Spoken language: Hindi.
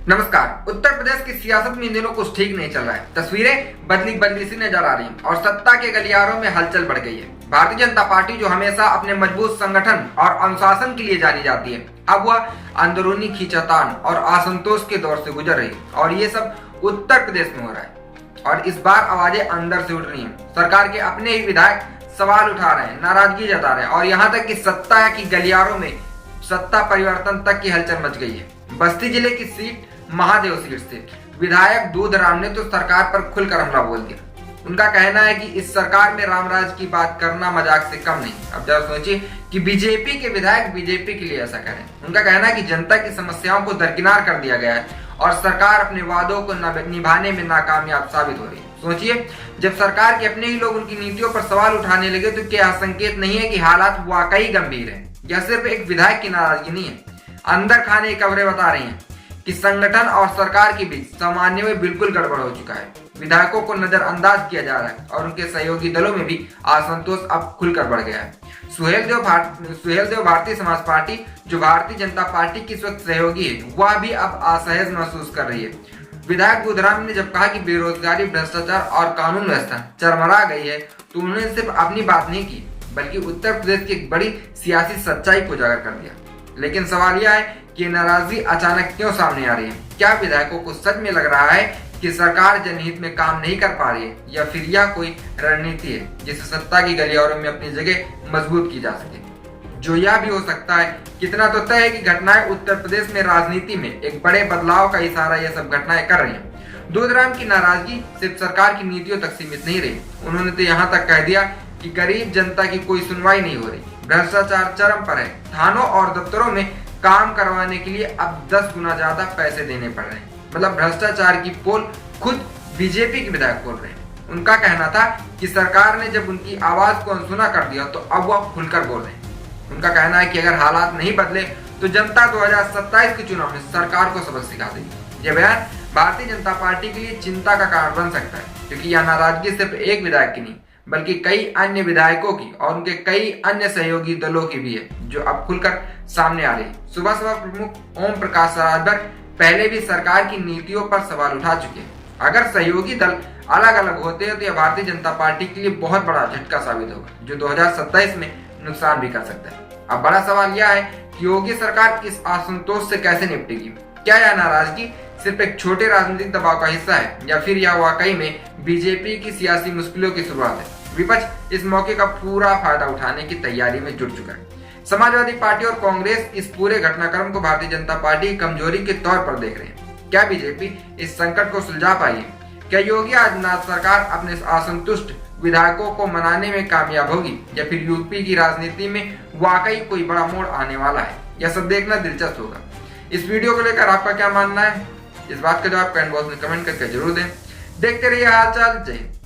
नमस्कार। उत्तर प्रदेश की सियासत में इन दिनों कुछ ठीक नहीं चल रहा है। तस्वीरें बदली बदली सी नजर आ रही हैं और सत्ता के गलियारों में हलचल बढ़ गई है। भारतीय जनता पार्टी जो हमेशा अपने मजबूत संगठन और अनुशासन के लिए जानी जाती है, अब वह अंदरूनी खींचातान और असंतोष के दौर से गुजर रही है और ये सब उत्तर प्रदेश में हो रहा है। और इस बार आवाजें अंदर से उठ रही हैं। सरकार के अपने ही विधायक सवाल उठा रहे हैं, नाराजगी जता रहे हैं और यहाँ तक कि सत्ता की गलियारों में सत्ता परिवर्तन तक की हलचल मच गई है। बस्ती जिले की सीट महादेव सीट से विधायक दूधराम ने तो सरकार पर खुलकर हमला बोल दिया। उनका कहना है कि इस सरकार में रामराज की बात करना मजाक से कम नहीं। अब जरा सोचिए कि बीजेपी के विधायक बीजेपी के लिए ऐसा करें। उनका कहना है कि जनता की समस्याओं को दरकिनार कर दिया गया है और सरकार अपने वादों को निभाने में नाकामयाब साबित हो रही है। सोचिए, जब सरकार के अपने ही लोग उनकी नीतियों पर सवाल उठाने लगे तो क्या संकेत नहीं है कि हालात वाकई गंभीर है। यह सिर्फ एक विधायक की नाराजगी नहीं है। अंदर खाने की खबरें बता रही हैं कि संगठन और सरकार के बीच सामान्य में बिल्कुल गड़बड़ हो चुका है। विधायकों को नजरअंदाज किया जा रहा है और उनके सहयोगी दलों में भी असंतोष अब खुलकर बढ़ गया है। सुहेल देव भारतीय समाज पार्टी, जो भारतीय जनता पार्टी की स्वतः सहयोगी है, वह भी अब असहज महसूस कर रही है। विधायक दूधराम ने जब कहा कि बेरोजगारी, भ्रष्टाचार और कानून व्यवस्था चरमरा गई है, तो उन्होंने सिर्फ अपनी बात नहीं की बल्कि उत्तर प्रदेश की एक बड़ी सियासी सच्चाई को उजागर कर दिया। लेकिन सवाल यह है कि नाराजगी अचानक क्यों सामने आ रही है। क्या विधायकों को सच में लग रहा है कि सरकार जनहित में काम नहीं कर पा रही है, या फिर यह कोई रणनीति है जिससे सत्ता की गलियारों में अपनी जगह मजबूत की जा सके। जो यह भी हो सकता है, कितना तो तय है कि घटनाएं उत्तर प्रदेश में राजनीति में एक बड़े बदलाव का इशारा ये सब घटनाएं कर रही है। दूधराम की नाराजगी सिर्फ सरकार की नीतियों तक सीमित नहीं रही। उन्होंने तो यहाँ तक कह दिया कि गरीब जनता की कोई सुनवाई नहीं हो रही, भ्रष्टाचार चरम पर है, थानों और दफ्तरों में काम करवाने के लिए अब 10 गुना ज्यादा पैसे देने पड़ रहे हैं। मतलब भ्रष्टाचार की पोल खुद बीजेपी के विधायक बोल रहे हैं। उनका कहना था कि सरकार ने जब उनकी आवाज को अनसुना कर दिया तो अब वह खुलकर बोल रहे हैं। उनका कहना है कि अगर हालात नहीं बदले तो जनता 2027 के चुनाव में सरकार को सबक सिखा देगी। यह बयान भारतीय जनता पार्टी के लिए चिंता का कारण बन सकता है, क्योंकि यह नाराजगी सिर्फ एक विधायक की नहीं बल्कि कई अन्य विधायकों की और उनके कई अन्य सहयोगी दलों की भी है, जो अब खुलकर सामने आ रही है। सुबह सुबह प्रमुख ओम प्रकाश राजभर पहले भी सरकार की नीतियों पर सवाल उठा चुके हैं। अगर सहयोगी दल अलग अलग होते हैं तो यह भारतीय जनता पार्टी के लिए बहुत बड़ा झटका साबित होगा, जो 2027 में नुकसान भी कर सकता है। अब बड़ा सवाल यह है कि योगी सरकार इस असंतोष से कैसे निपटेगी। क्या यह नाराजगी सिर्फ एक छोटे राजनीतिक दबाव का हिस्सा है, या फिर यह वाकई में बीजेपी की सियासी मुश्किलों की शुरुआत है। विपक्ष इस मौके का पूरा फायदा उठाने की तैयारी में जुट चुका है। समाजवादी पार्टी और कांग्रेस इस पूरे घटनाक्रम को भारतीय जनता पार्टी की कमजोरी के तौर पर देख रहे हैं। क्या बीजेपी इस संकट को सुलझा पाई है? क्या योगी आदित्यनाथ सरकार अपने असंतुष्ट विधायकों को मनाने में कामयाब होगी, या फिर यूपी की राजनीति में वाकई कोई बड़ा मोड़ आने वाला है? यह सब देखना दिलचस्प होगा। इस वीडियो को लेकर आपका क्या मानना है? इस बात का जवाब कमेंट बॉक्स में कमेंट करके जरूर दें। देखते रहिए हालचाल। जय हिंद।